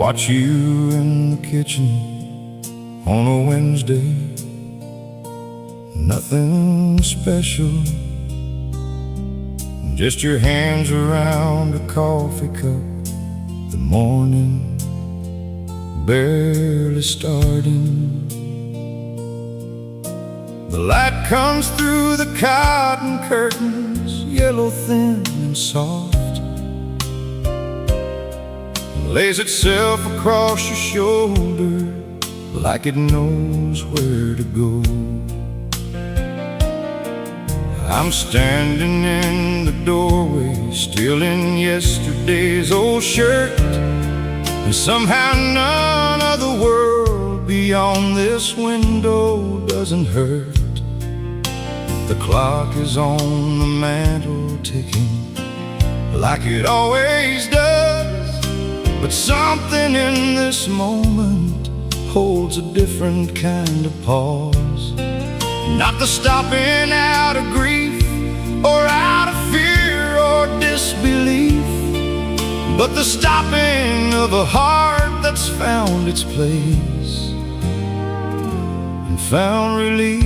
watch you in the kitchen on a Wednesday. Nothing special, just your hands around a coffee cup. The morning barely starting. The light comes through the cotton curtains, yellow, thin and soft, and lays itself across your shoulder like it knows where to go. I'm standing in the doorway, still in yesterday's old shirt, and somehow none of the world beyond this window doesn't hurt. The clock is on the mantle ticking like it always does, but something in this moment holds a different kind of pause. Not the stopping out of grief or out of fear or disbelief, but the stopping of a heart that's found its place and found relief.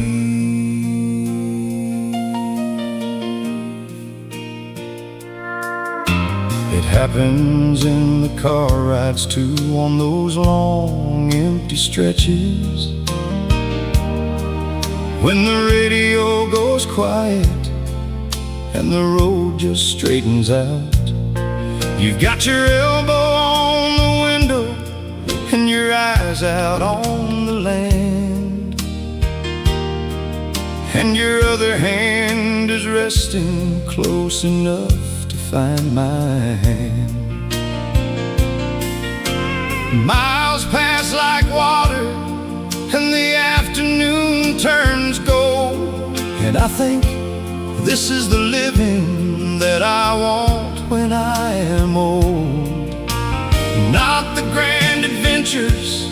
It happens in the car rides too, on those long empty stretches, when the radio goes quiet and the road just straightens out. You've got your elbow on the window and your eyes out on the land, and your other hand is resting close enough to find my hand. Miles pass like water and the afternoon turns gold, and I think this is the living that I want when I am old. Not the grand adventures,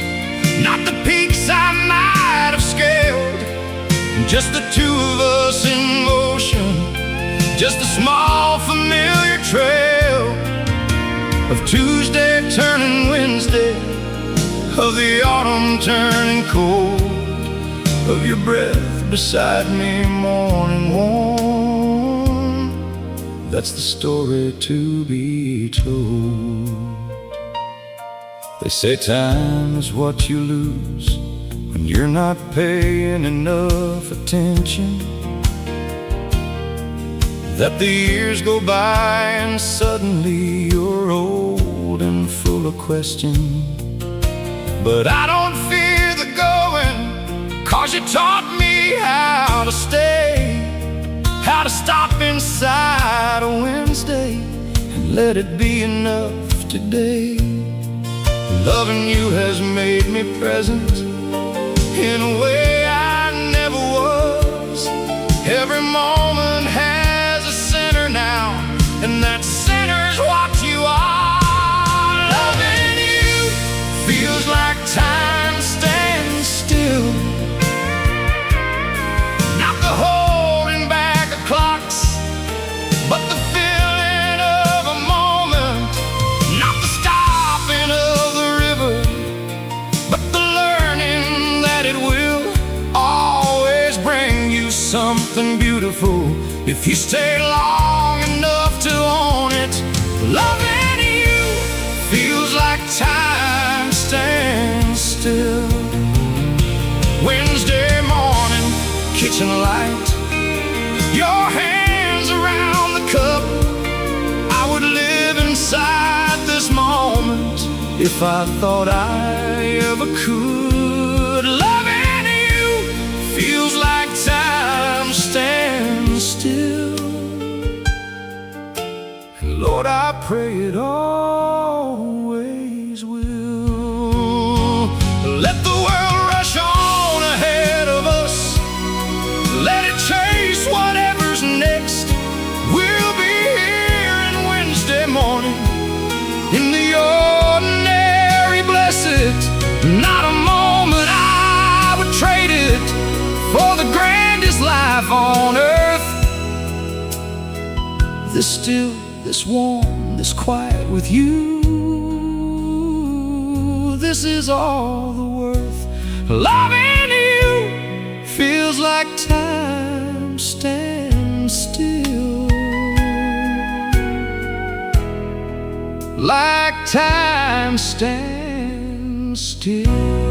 not the peaks I might have scaled, just the two of us in motion, just a small familiar trail of Tuesday turning Wednesday, of the autumn turning cold, of your breath beside me morning warm. That's the story to be told. They say time is what you lose when you're not paying enough attention, that the years go by and suddenly you're old and full of questions. But I don't fear the going, 'cause you taught me how to stay, how to stop inside a Wednesday and let it be enough today. Loving you has made me present in a way I never was. Every moment has a center now, and that center's what you are. Loving you feels like time stands still, not the holding back of clocks, but the feeling of a moment. Not the stopping of the river, but the learning that it will always bring you something beautiful if you stay long enough to own it. Loving you feels like time stands still. Wednesday morning, kitchen light, your hands around the cup. I would live inside this moment if I thought I ever could. Loving you feels like time stands still, and Lord, I pray it always will. Let the world rush on ahead of us, let it chase whatever's next. We'll be here in Wednesday morning, in the ordinary blessed. Not a moment I would trade it for the grandest life on earth. This still, this warm, this quiet with you. this is all the worth. Loving you feels like time stands still, like time stands still.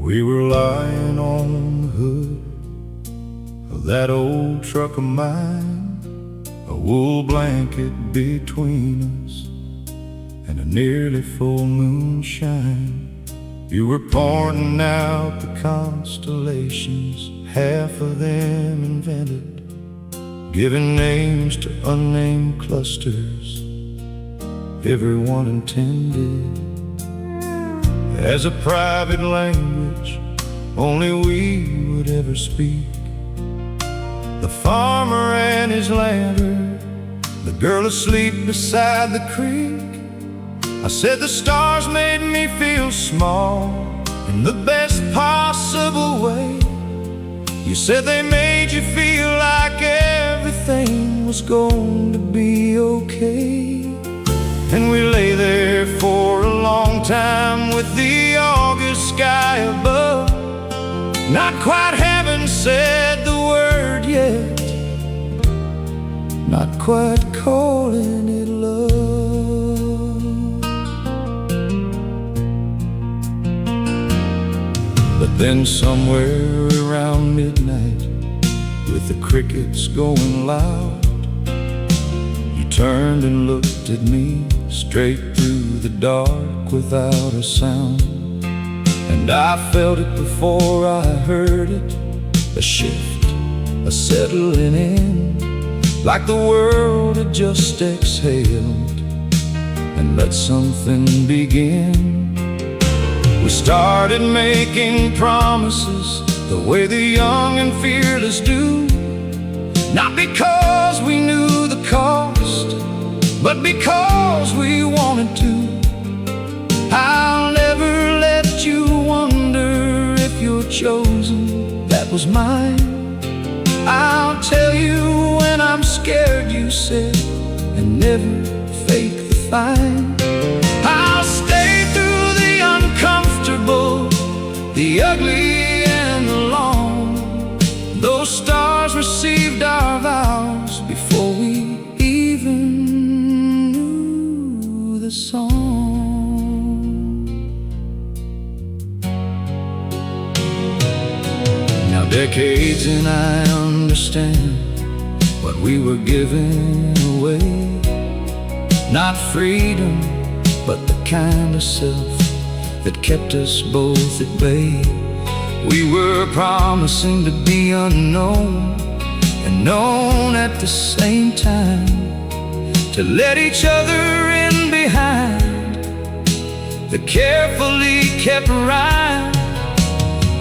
We were lying on the hood of that old truck of mine, a wool blanket between us and a nearly full moonshine. You were pointing out the constellations, half of them invented, giving names to unnamed clusters, everyone intended as a private language only we would ever speak. The farmer and his lantern, the girl asleep beside the creek. I said the stars made me feel small in the best possible way. You said they made you feel like everything was going to be okay. And we lay there for a long time with the August sky above, not quite having said the word yet, not quite calling it love. But then somewhere around midnight, with the crickets going loud, you turned and looked at me straight through the dark without a sound. And I felt it before I heard it, a shift, a settling in, like the world had just exhaled and let something begin. We started making promises the way the young and fearless do, not because we knew the cost, but because we wanted to. I'll never let you wonder if you're chosen, that was mine. I'll tell you when I'm scared, you said, and never fake the fine. I'll stay through the uncomfortable, the ugly and the long. Those stars received our vows before we even knew the song. Now decades and I understand what we were giving away. Not freedom, but the kind of self that kept us both at bay. We were promising to be unknown and known at the same time, to let each other in behind the carefully kept rhyme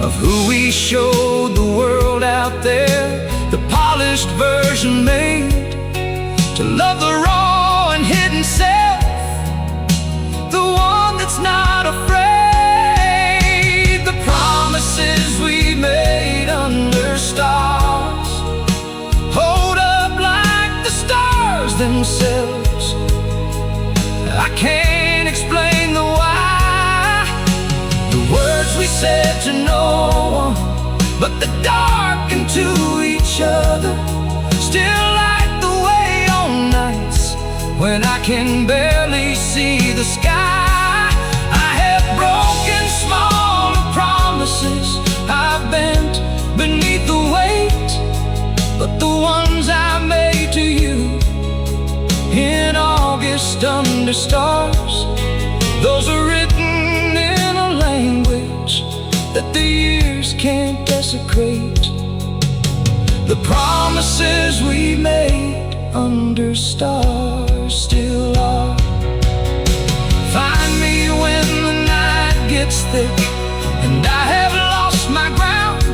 of who we showed the world out there, the polished version made to love the raw and hidden self, the one that's not afraid. The promises we made under stars hold up like the stars themselves. I can't explain the why, the words we said to no one, but the dark into each other still light the way on nights when I can barely see the sky. I have broken smaller promises, I've bent beneath the weight, but the ones I made to you in August under stars, those are written in a language that the years can't desecrate. The promises we made under stars still are. Find me when the night gets thick and I have lost my ground.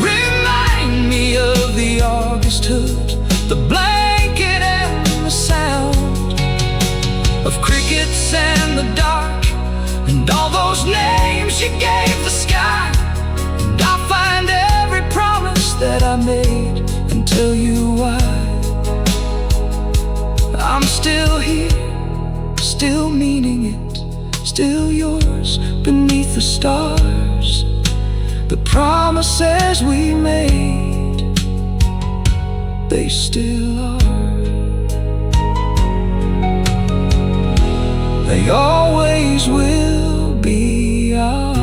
Remind me of the August hood, I'm still here, still meaning it, still yours beneath the stars. The promises we made, they still are. They always will be ours.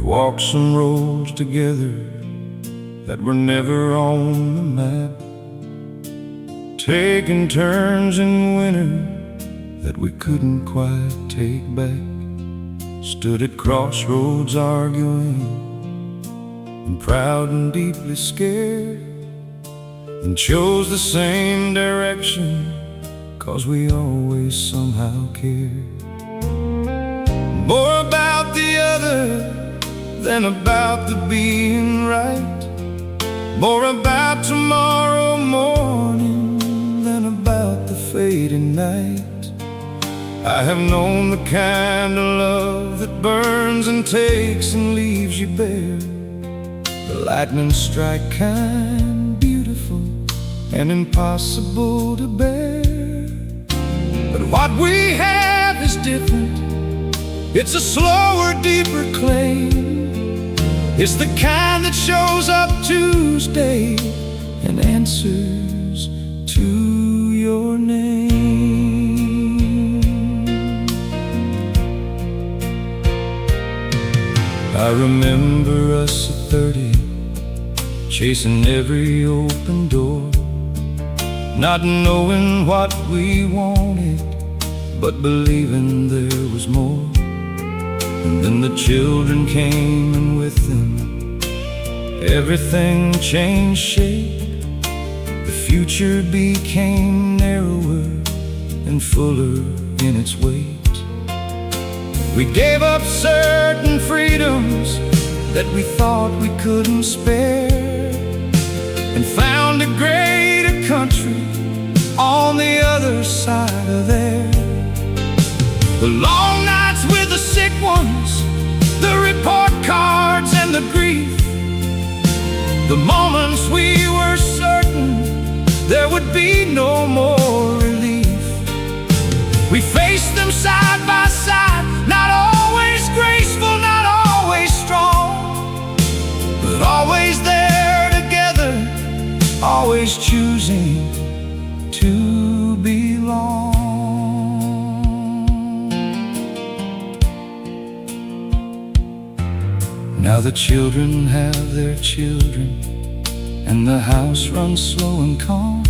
Walked some roads together that were never on the map, taking turns in winter that we couldn't quite take back. Stood at crossroads arguing, and proud and deeply scared, and chose the same direction, 'cause we always somehow cared. More about the other than about the being right, more about tomorrow morning than about the fading night. I have known the kind of love that burns and takes and leaves you bare, the lightning strike kind, beautiful and impossible to bear. But what we have is different. It's a slower, deeper claim. It's the kind that shows up Tuesday and answers to your name. I remember us at 30, chasing every open door, not knowing what we wanted, but believing there was more. And then the children came, and with them everything changed shape. The future became narrower and fuller in its weight. We gave up certain freedoms that we thought we couldn't spare, and found a greater country on the other side of there. The long nights with the sick ones, the report cards and the grief, the moments we were certain there would be no more relief. We faced them side by side, not always graceful, not always strong, but always there together, always choosing to belong. Now the children have their children, and the house runs slow and calm.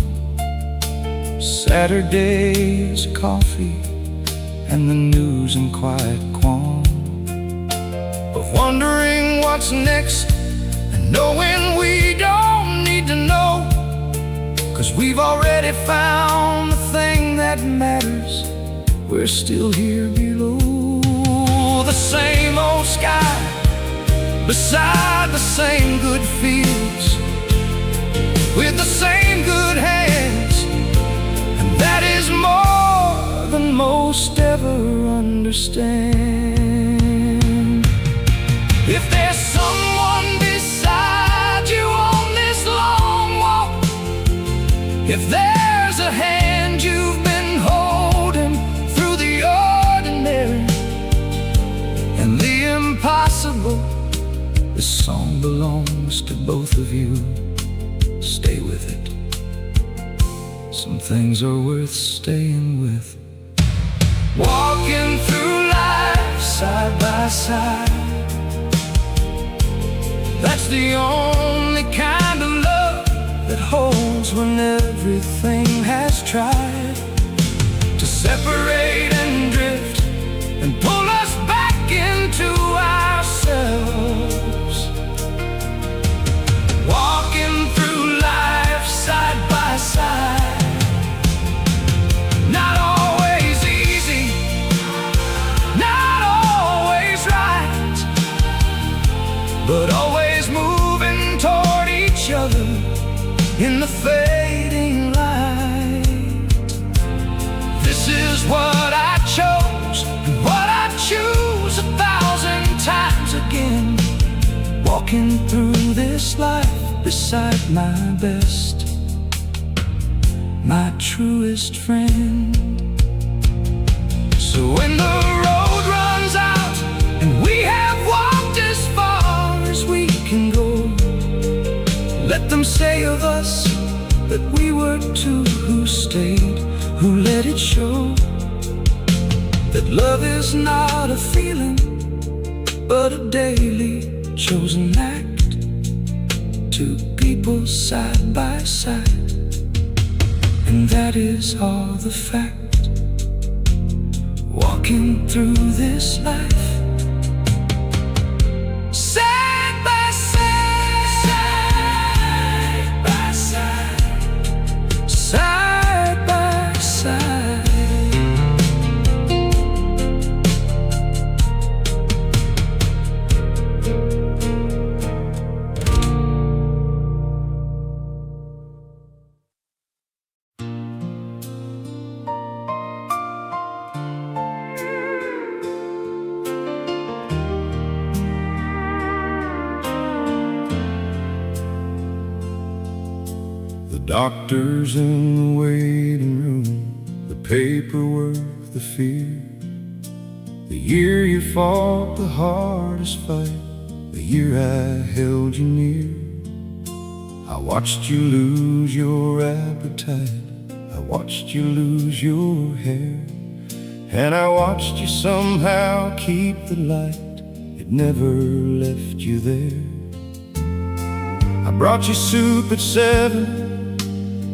Saturdays, coffee, and the news and quiet qualm of wondering what's next, and knowing we don't need to know, 'cause we've already found the thing that matters. We're still here below the same old sky, beside the same good fields, with the same good hands, and that is more than most ever understand. If there's someone beside you on this long walk, if there's a hand you've been holding through the ordinary and the impossible, this song belongs to both of you. Stay with it. Some things are worth staying with. Walking through life side by side, that's the only kind of love that holds when everything has tried to separate and drift and pull us back into ourselves. Walking through life in the fading light. This is what I chose, and what I choose 1,000 times again. Walking through this life beside my best, my truest friend. So when the road runs out and we have walked as far as we can go, let them say of us that we were two who stayed, who let it show that love is not a feeling, but a daily chosen act. Two people side by side, and that is all the fact. Walking through this life side by side, side by side, side by side. The doctors in the waiting room, the paperwork, the fear, the year you fought the hardest fight, the year I held you near. I watched you lose your appetite, I watched you lose your hair, and I watched you somehow keep the light, it never left you there. I brought you soup at 7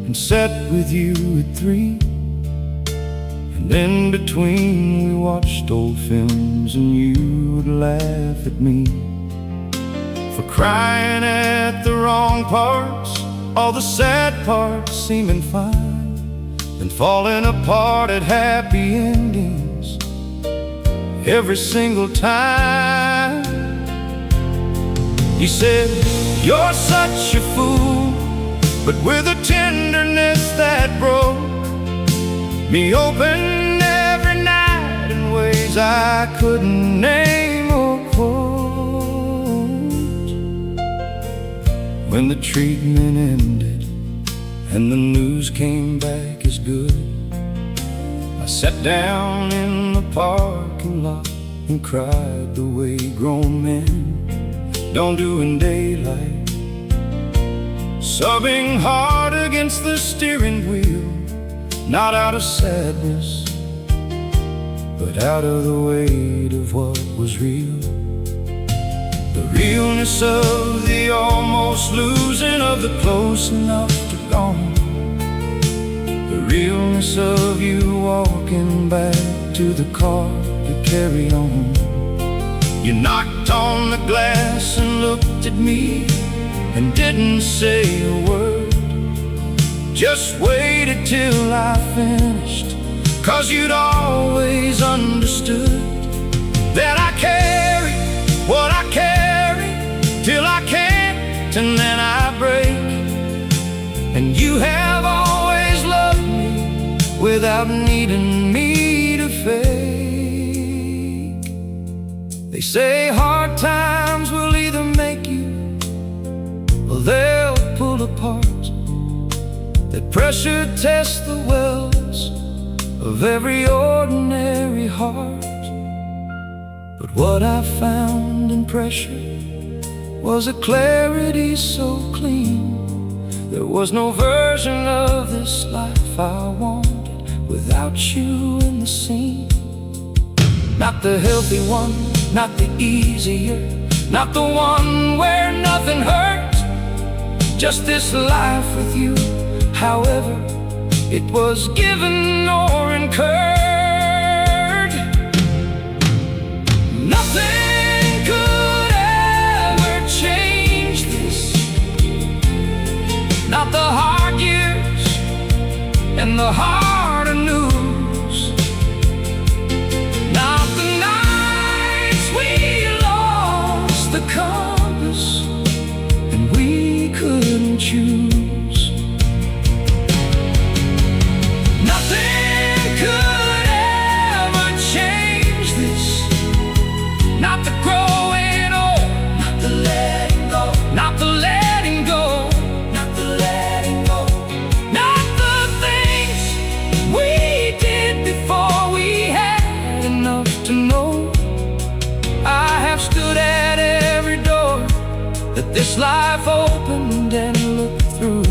and sat with you at 3, and in between we watched old films and you would laugh at me for crying at the wrong parts, all the sad parts seeming fine, and falling apart at happy endings every single time. You said, "You're such a fool," but with a tenderness that broke me open every night in ways I couldn't name or quote. When the treatment ended and the news came back as good, I sat down in the parking lot and cried the way grown men don't do in daylight, subbing hard against the steering wheel, not out of sadness, but out of the weight of what was real. The realness of the almost losing of the close enough to gone, the realness of you walking back to the car to carry on. You knocked on the glass and looked at me and didn't say a word, just waited till I finished, 'cause you'd always understood that I carry what I carry till I can't, and then I break. And you have always loved me without needing me to fake. They say hard times will either make you or they'll pull apart, that pressure tests the wells of every ordinary heart. But what I found in pressure was a clarity so clean, there was no version of this life I wanted without you in the scene. Not the healthy one, not the easier, not the one where nothing hurts, just this life with you, however it was given or incurred. Nothing could ever change this, not the hard years and the harder news, not the nights we lost the compass and we couldn't choose. this life opened and looked through,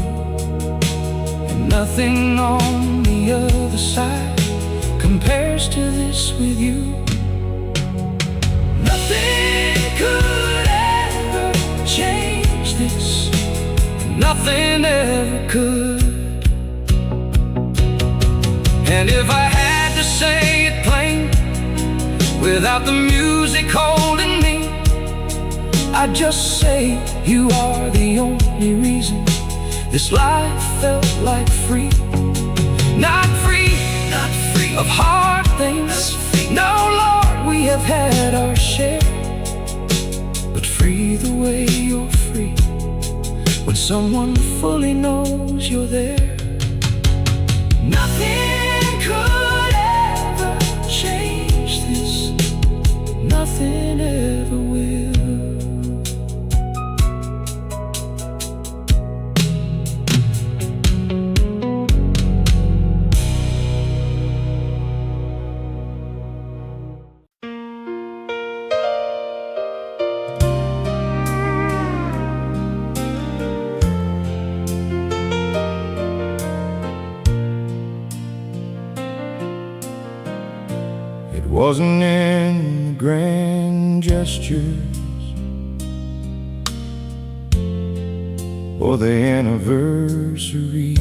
and nothing on the other side compares to this with you. Nothing could ever change this, nothing ever could. And if I had to say it plain, without the music holding me, I'd just say you are the only reason this life felt like free. Not free, not free of hard things. No, Lord, we have had our share, but free the way you're free, when someone fully knows you're there. Nothing could ever change this, nothing ever will. It wasn't in the grand gestures or the anniversaries.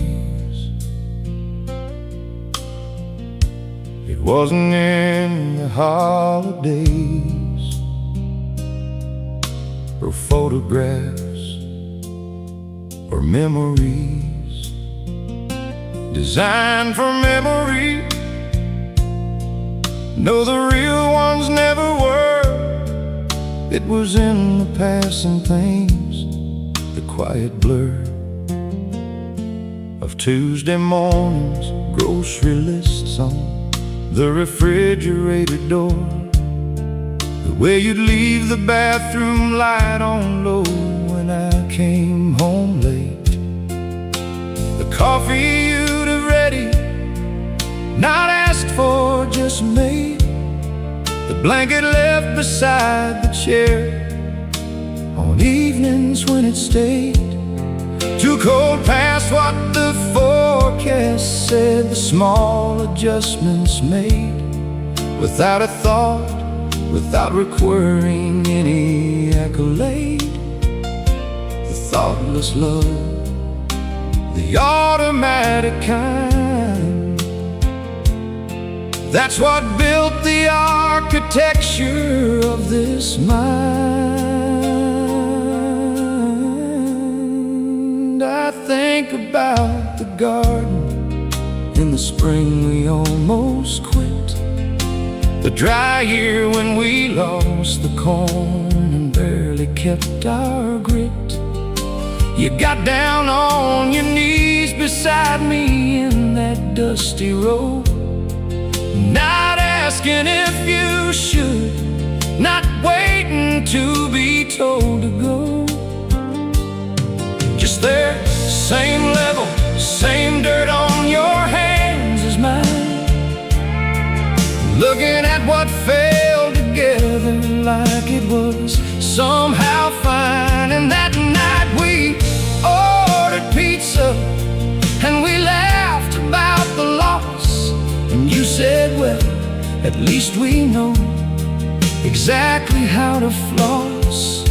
It wasn't in the holidays or photographs or memories designed for memory. No, the real ones never were. It was in the passing things, the quiet blur of Tuesday mornings, grocery lists on the refrigerator door, the way you'd leave the bathroom light on low when I came home late, the coffee you'd have ready, not asked for, just made, the blanket left beside the chair on evenings when it stayed too cold past what the forecast said, the small adjustments made without a thought, without requiring any accolade, the thoughtless love, the automatic kind. That's what built the architecture of this mind. I think about the garden in the spring we almost quit, the dry year when we lost the corn and barely kept our grit. You got down on your knees beside me in that dusty road, not asking if you should, not waiting to be told to go. Just there, same level, same dirt on your hands as mine, looking at what fell together like it was somehow fine. And that night we ordered pizza and we laughed about the loss, and you said, well, at least we know exactly how to floss.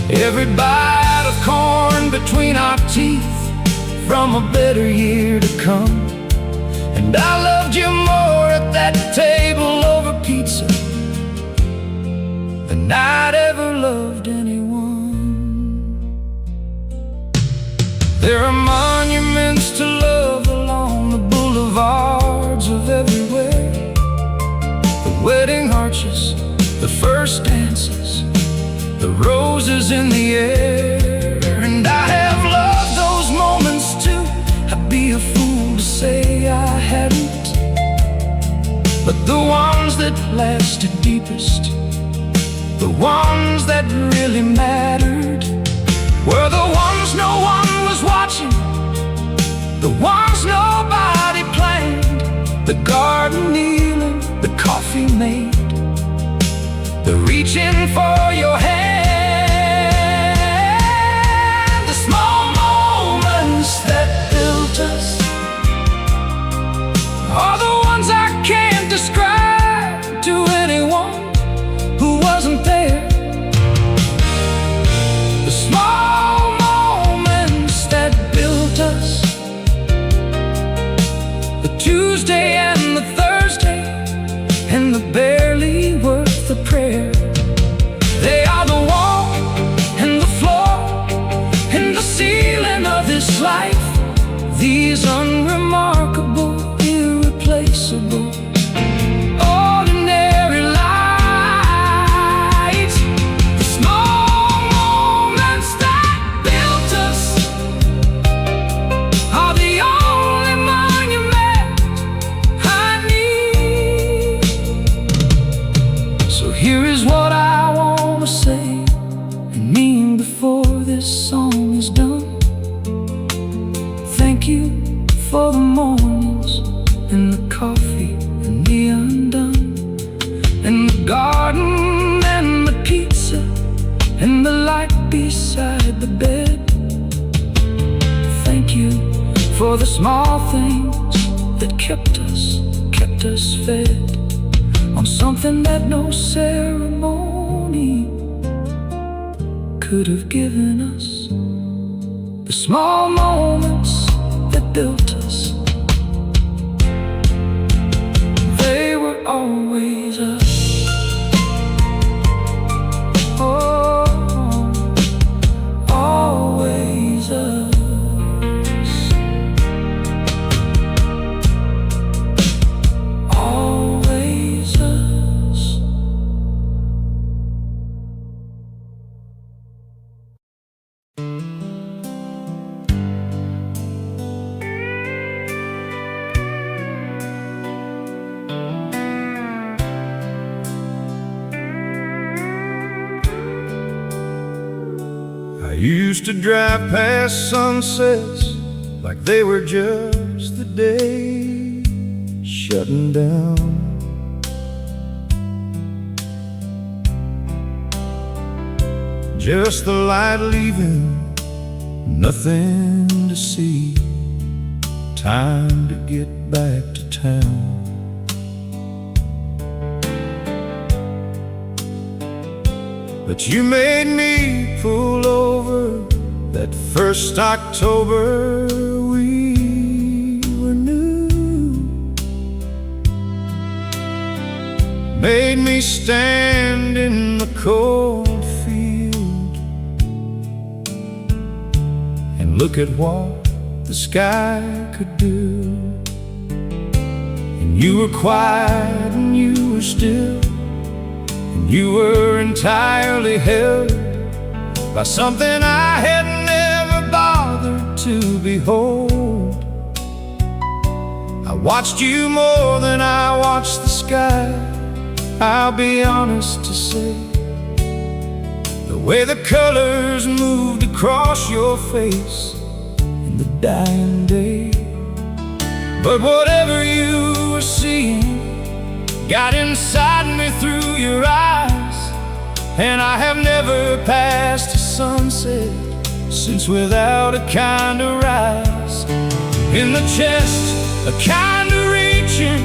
Every bite of corn between our teeth from a better year to come. And I loved you more at that table over pizza than I'd ever loved anyone. There are monuments to love along the boulevards of everywhere, the wedding arches, the first dances, the roses in the air. And I have loved those moments too. I'd be a fool to say I hadn't, but the ones that lasted deepest, the ones that really mattered, were the ones no one was watching, the ones nobody planned, the garden kneeling, the coffee made, the reaching for your hand. life, these unremarkable, irreplaceable, ordinary lights. The small moments that built us are the only monument I need. So here is what I want to say and mean before this song is done. Thank you for the mornings and the coffee and the undone, and the garden and the pizza and the light beside the bed. Thank you for the small things that kept us fed on something that no ceremony could have given us. The small moments that built us, they were always us. Oh, always us. Always us. I used to drive past sunsets like they were just the day shutting down. Just the light leaving, nothing to see. Time to get back to town. But you made me pull over that first October we were new. Made me stand in the cold field and look at what the sky could do. And you were quiet and you were still, and you were entirely held by something I had never bothered to behold. I watched you more than I watched the sky. I'll be honest to say, the way the colors moved across your face in the dying day. But whatever you were seeing got inside me through your eyes, and I have never passed a sunset since without a kind of rise in the chest, a kind of reaching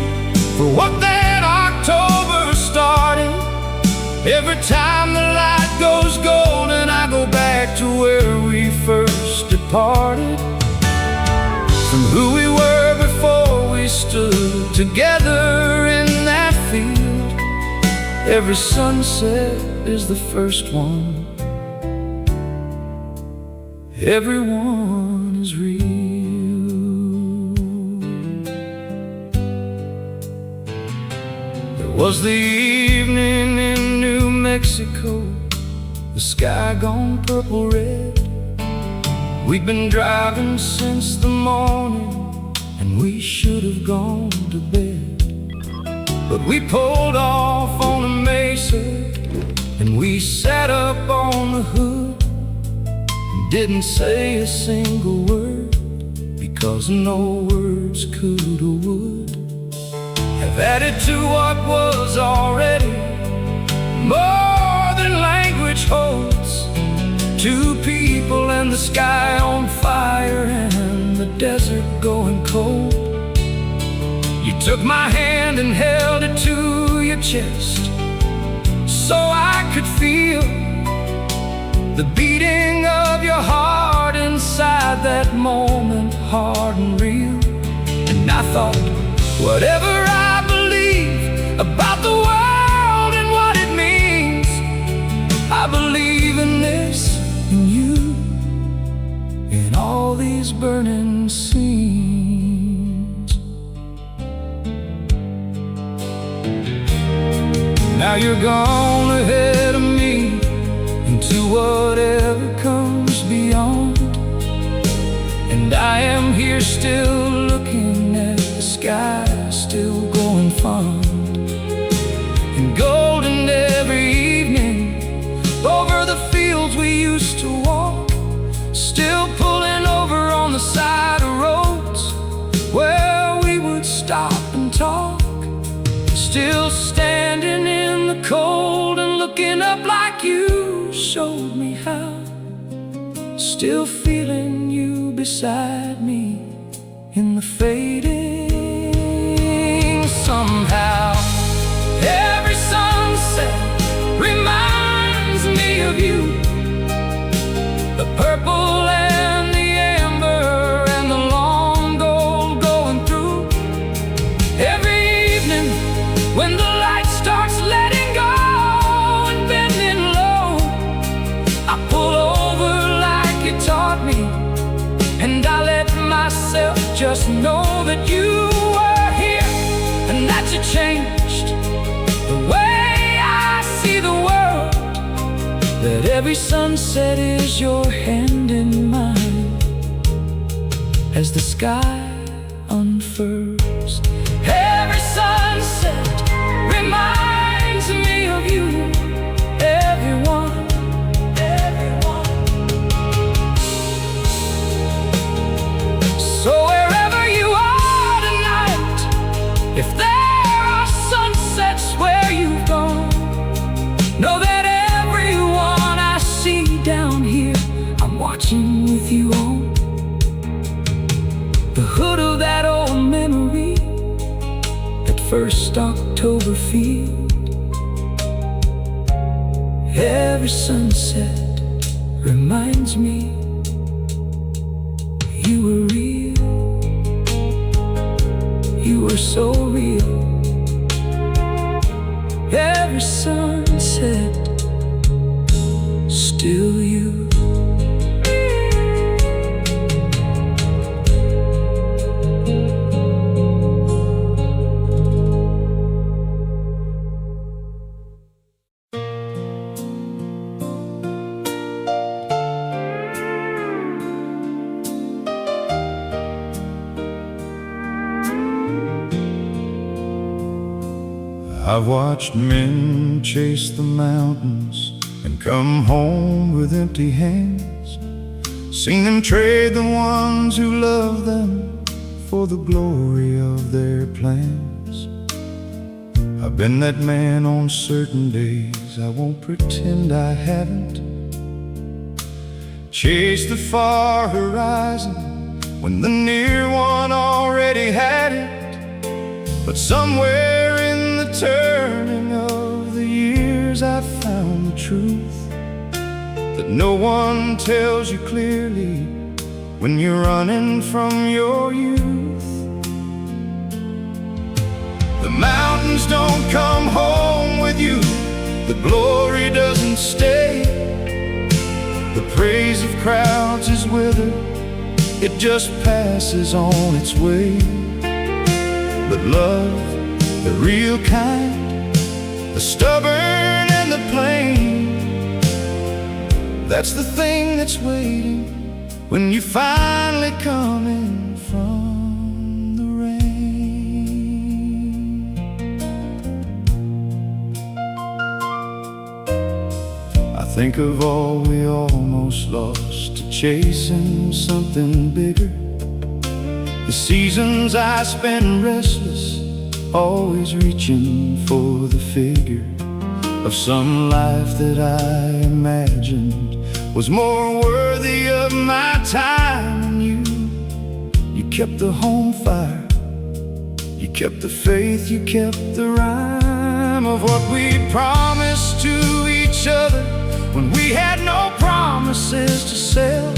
for what that October started. Every time the light goes golden, I go back to where we first departed, from who we were before we stood together in that field. Every sunset is the first one. Everyone is real. There was the evening in New Mexico, the sky gone purple red. We'd been driving since the morning, and we should have gone to bed. But we pulled off on a mesa, and we sat up on the hood and didn't say a single word, because no words could or would have added to what was already more than language holds. Two people and the sky on fire and the desert going cold. You took my hand and held it to your chest so I could feel the beating of your heart inside that moment, hard and real. And I thought, whatever I believe about the world and what it means, I believe in this, in you, in all these these burning scenes. Now you're gone ahead of me into whatever comes beyond, and I am here still looking at the sky, still going fond, and golden every evening over the fields we used to walk, still pulling over on the side of roads where we would stop and talk, still standing in the cold and looking up like you showed me how, still feeling you beside me in the fading. Somehow every sunset reminds me of you, the purple and the amber and the long gold going through. Every evening when the light starts letting go and bending low, I pull over like you taught me, and I let myself just know that you were here and that you changed the way I see the world, that every sunset is your hand in mine as the sky unfurls. Every sunset reminds me of you, everyone, everyone. So wherever you are tonight, if there are sunsets where you've gone, know that everyone I see down here, I'm watching with you on the hood of that old memory, that first October field. Every sunset reminds me you were real, you were so real. Every sunset, still you. I've watched men chase the mountains and come home with empty hands, seen them trade the ones who love them for the glory of their plans. I've been that man on certain days, I won't pretend I haven't, chased the far horizon when the near one already had it. But somewhere in the turning of the years I found the truth that no one tells you clearly when you're running from your youth. The mountains don't come home with you, the glory doesn't stay, the praise of crowds is withered, it just passes on its way. But love, the real kind, the stubborn and the plain, that's the thing that's waiting when you finally come in from the rain. I think of all we almost lost to chasing something bigger, the seasons I spent restless, always reaching for the figure of some life that I imagined was more worthy of my time. And you kept the home fire, you kept the faith, you kept the rhyme of what we promised to each other when we had no promises to sell.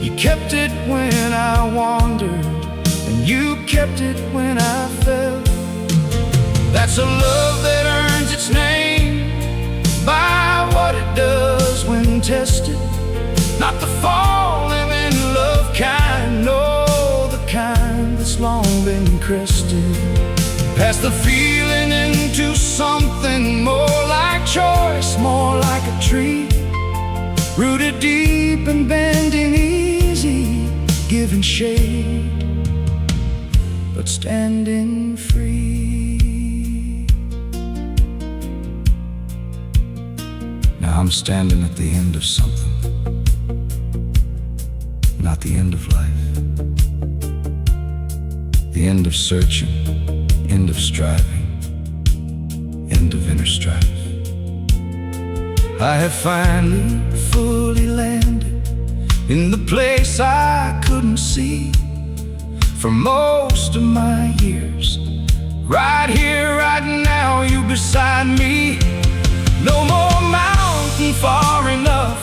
You kept it when I wandered, and you kept it when I fell. That's a love that earns its name by what it does when tested, not the falling in love crested, past the feeling into something more like choice, more like a tree, rooted deep and bending easy, giving shade, but standing free. Now I'm standing at the end of something, not the end of life. The end of searching, end of striving, end of inner strife. I have finally fully landed in the place I couldn't see for most of my years. Right here, right now, you beside me. No more mountain far enough,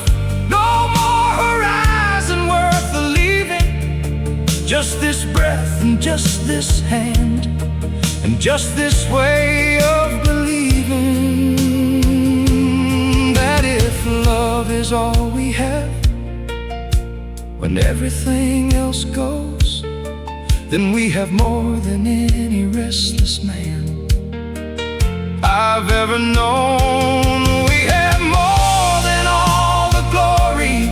no more horizon worth the leaving. Just this breath and just this hand and just this way of believing that if love is all we have, when everything else goes, then we have more than any restless man I've ever known. We have more than all the glory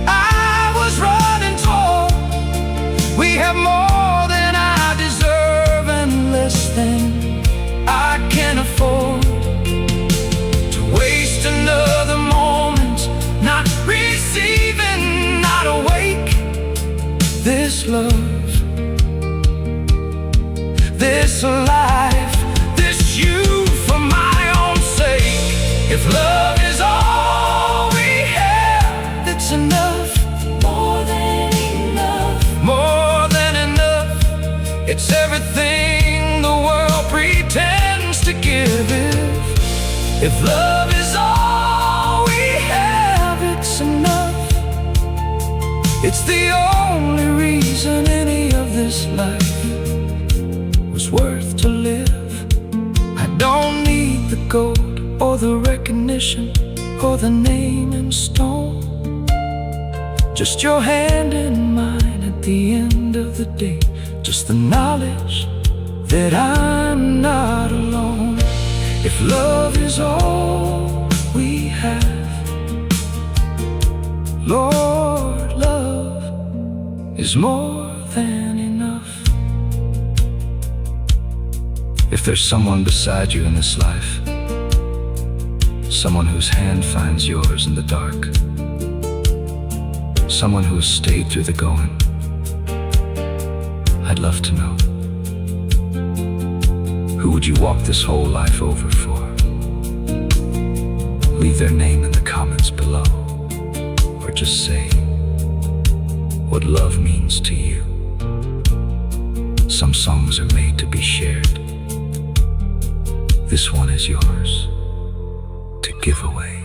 I was running toward. We have more than I deserve and less than I can afford. To waste another moment, not receiving, not awake. This love, this life, this you for my own sake. If love is all we have, it's enough, more than enough, more than enough. It's everything the world pretends to give. If love is all we have, it's enough. It's the only reason any of this life was worth to live. I don't need the gold or the recognition or the name in stone, just your hand in mine at the end of the day. Just the knowledge that I'm not alone. If love is all we have, Lord, love is more than enough. If there's someone beside you in this life, someone whose hand finds yours in the dark, someone who has stayed through the going, I'd love to know. Who would you walk this whole life over for? Leave their name in the comments below, or just say what love means to you. Some songs are made to be shared. This one is yours to give away.